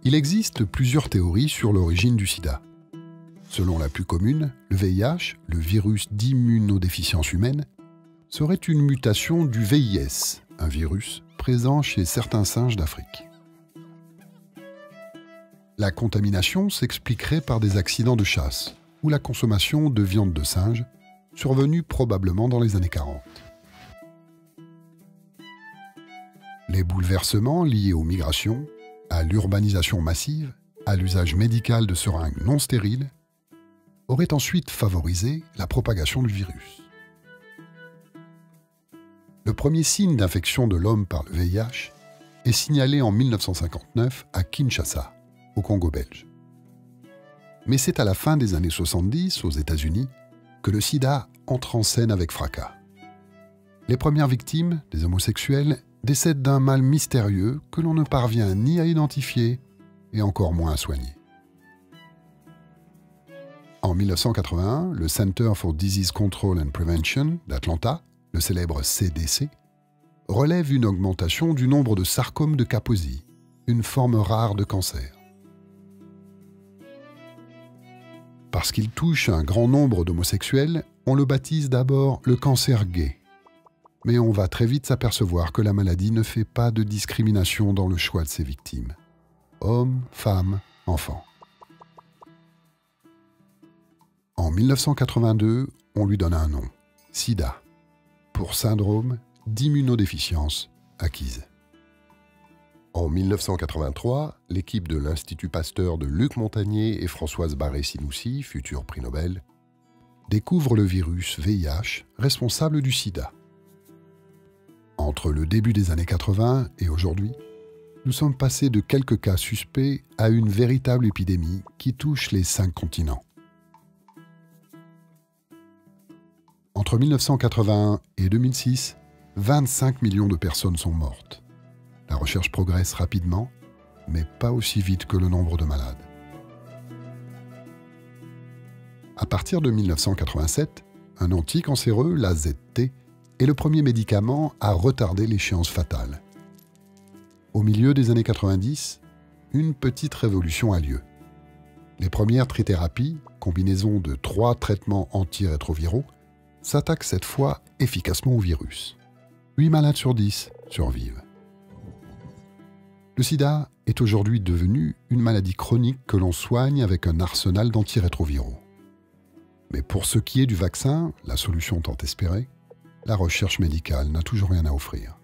Il existe plusieurs théories sur l'origine du sida. Selon la plus commune, le VIH, le virus d'immunodéficience humaine, serait une mutation du VIS, un virus présent chez certains singes d'Afrique. La contamination s'expliquerait par des accidents de chasse ou la consommation de viande de singe, survenue probablement dans les années 40. Les bouleversements liés aux migrations, à l'urbanisation massive, à l'usage médical de seringues non stériles, auraient ensuite favorisé la propagation du virus. Le premier signe d'infection de l'homme par le VIH est signalé en 1959 à Kinshasa, au Congo belge. Mais c'est à la fin des années 70, aux États-Unis, que le sida entre en scène avec fracas. Les premières victimes, des homosexuels, décèdent d'un mal mystérieux que l'on ne parvient ni à identifier et encore moins à soigner. En 1981, le Center for Disease Control and Prevention d'Atlanta, le célèbre CDC, relève une augmentation du nombre de sarcomes de Kaposi, une forme rare de cancer. Parce qu'il touche un grand nombre d'homosexuels, on le baptise d'abord le cancer gay. Mais on va très vite s'apercevoir que la maladie ne fait pas de discrimination dans le choix de ses victimes. Hommes, femmes, enfants. En 1982, on lui donne un nom, SIDA, pour syndrome d'immunodéficience acquise. En 1983, l'équipe de l'Institut Pasteur de Luc Montagnier et Françoise Barré-Sinoussi, futur prix Nobel, découvre le virus VIH responsable du sida. Entre le début des années 80 et aujourd'hui, nous sommes passés de quelques cas suspects à une véritable épidémie qui touche les 5 continents. Entre 1981 et 2006, 25 millions de personnes sont mortes. La recherche progresse rapidement, mais pas aussi vite que le nombre de malades. À partir de 1987, un anticancéreux, l'AZT, est le premier médicament à retarder l'échéance fatale. Au milieu des années 90, une petite révolution a lieu. Les premières trithérapies, combinaison de 3 traitements antirétroviraux, s'attaquent cette fois efficacement au virus. 8 malades sur 10 survivent. Le sida est aujourd'hui devenu une maladie chronique que l'on soigne avec un arsenal d'antirétroviraux. Mais pour ce qui est du vaccin, la solution tant espérée, la recherche médicale n'a toujours rien à offrir.